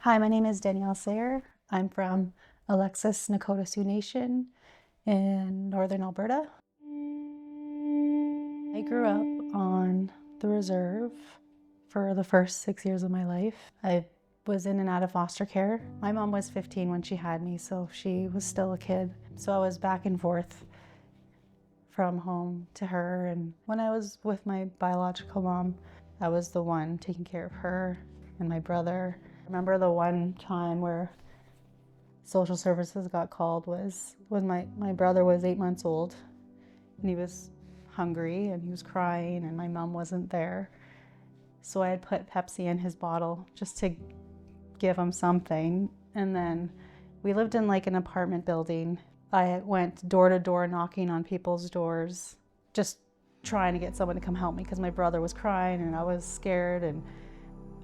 Hi, my name is Danielle Sayer. I'm from Alexis Nakota Sioux Nation in northern Alberta. I grew up on the reserve for the first 6 years of my life. I was in and out of foster care. My mom was 15 when she had me, so she was still a kid. So I was back and forth from home to her. And when I was with my biological mom, I was the one taking care of her and my brother. I remember the one time where social services got called was when my brother was 8 months old and he was hungry and he was crying and my mom wasn't there. So I had put Pepsi in his bottle just to give him something. And then we lived in like an apartment building. I went door to door knocking on people's doors, just trying to get someone to come help me because my brother was crying and I was scared.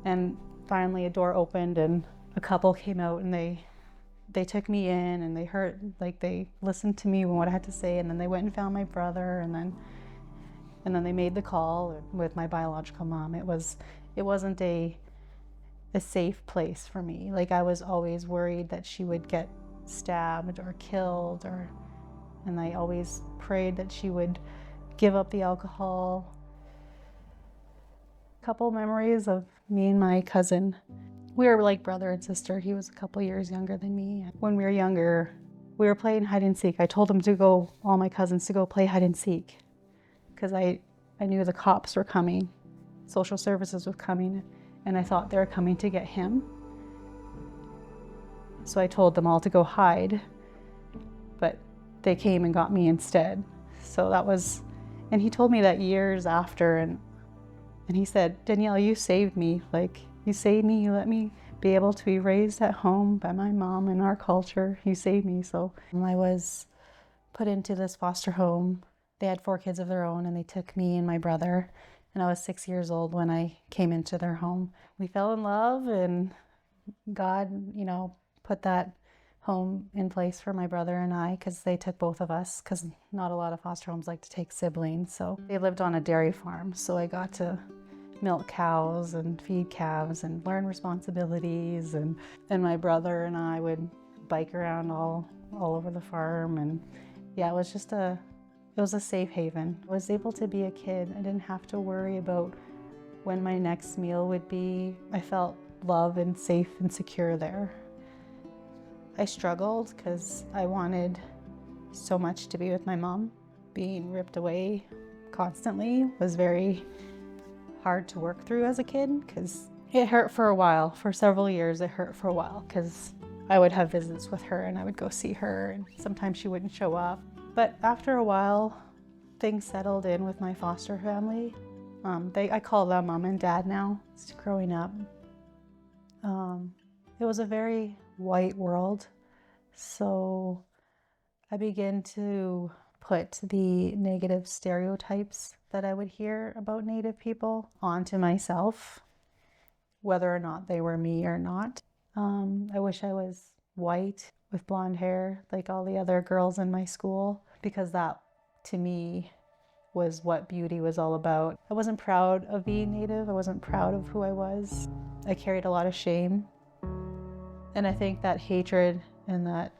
And finally a door opened and a couple came out and they took me in and they listened to me and what I had to say, and then they went and found my brother, and then they made the call with my biological mom. It wasn't a safe place for me. Like, I was always worried that she would get stabbed or killed, and I always prayed that she would give up the alcohol. A couple memories of me and my cousin. We were like brother and sister. He was a couple years younger than me. When we were younger, we were playing hide and seek. I told all my cousins to go play hide and seek because I knew the cops were coming, social services was coming, and I thought they were coming to get him. So I told them all to go hide, but they came and got me instead. So that was, and he told me that years after, and he said, "Danielle, you saved me. Like, you saved me. You let me be able to be raised at home by my mom and our culture. You saved me." So I was put into this foster home. They had 4 kids of their own, and they took me and my brother. And I was 6 years old when I came into their home. We fell in love, and God, put that home in place for my brother and I, because they took both of us, because not a lot of foster homes like to take siblings. So they lived on a dairy farm, so I got to milk cows and feed calves and learn responsibilities, and my brother and I would bike around all over the farm. And yeah, it was a safe haven. I was able to be a kid. I didn't have to worry about when my next meal would be. I felt loved and safe and secure there. I struggled because I wanted so much to be with my mom. Being ripped away constantly was very hard to work through as a kid, because it hurt for a while. For several years it hurt for a while, because I would have visits with her and I would go see her, and sometimes she wouldn't show up. But after a while, things settled in with my foster family. I call them mom and dad now. It's growing up. It was a very white world, so I began to put the negative stereotypes that I would hear about Native people onto myself, whether or not they were me or not. I wish I was white with blonde hair like all the other girls in my school, because that, to me, was what beauty was all about. I wasn't proud of being Native. I wasn't proud of who I was. I carried a lot of shame. And I think that hatred and that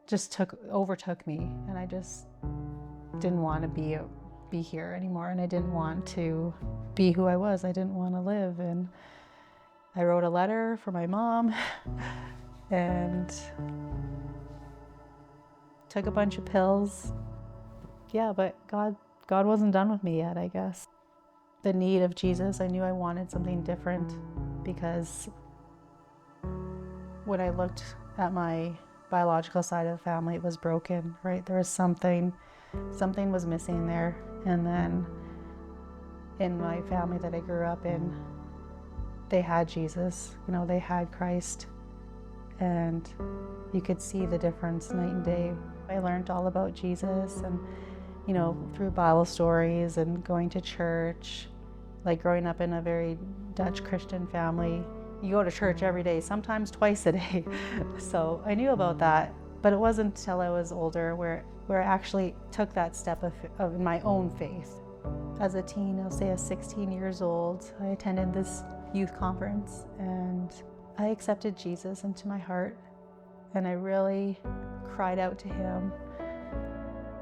just overtook me, and I just didn't want to be here anymore, and I didn't want to be who I was. I didn't want to live. And I wrote a letter for my mom and took a bunch of pills. Yeah, but God wasn't done with me yet, I guess. The need of Jesus, I knew I wanted something different, because when I looked at my biological side of the family, it was broken, right? There was something was missing there. And then in my family that I grew up in, they had Jesus, they had Christ, and you could see the difference night and day. I learned all about Jesus, and through Bible stories and going to church. Like, growing up in a very Dutch Christian family, you go to church every day, sometimes twice a day. So I knew about that, but it wasn't until I was older where I actually took that step of my own faith. As a teen, I'll say at 16 years old, I attended this youth conference, and I accepted Jesus into my heart, and I really cried out to him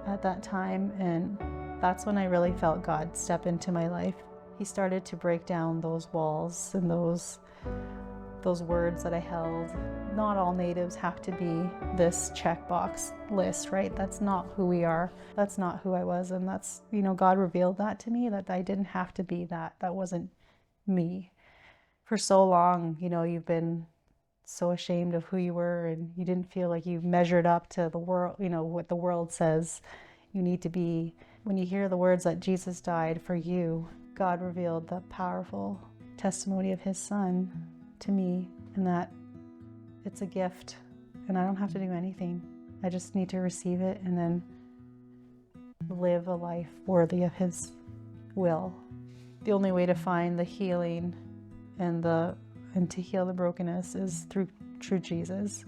at that time, and that's when I really felt God step into my life. He started to break down those walls and those words that I held. Not all natives have to be this checkbox list, right? That's not who we are. That's not who I was. And that's, God revealed that to me, that I didn't have to be that. That wasn't me. For so long, you've been so ashamed of who you were, and you didn't feel like you measured up to the world, what the world says you need to be. When you hear the words that Jesus died for you, God revealed the powerful testimony of his son to me, and that it's a gift and I don't have to do anything. I just need to receive it and then live a life worthy of his will. The only way to find the healing and to heal the brokenness is through Jesus.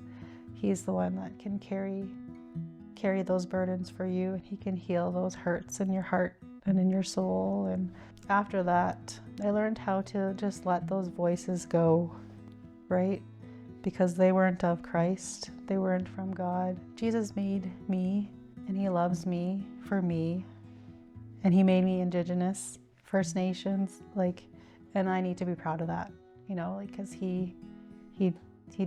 He's the one that can carry those burdens for you, and he can heal those hurts in your heart and in your soul. And after that, I learned how to just let those voices go, right? Because they weren't of Christ. They weren't from God. Jesus made me, and he loves me for me. And he made me Indigenous, First Nations, and I need to be proud of that, because he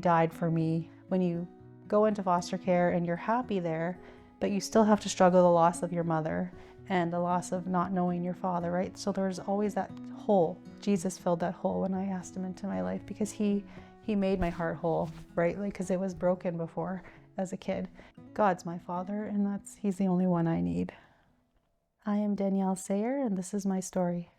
died for me. When you go into foster care and you're happy there, but you still have to struggle the loss of your mother and the loss of not knowing your father, right? So there's always that hole. Jesus filled that hole when I asked him into my life, because he made my heart whole, right? Because it was broken before as a kid. God's my father, and he's the only one I need. I am Danielle Sayer, and this is my story.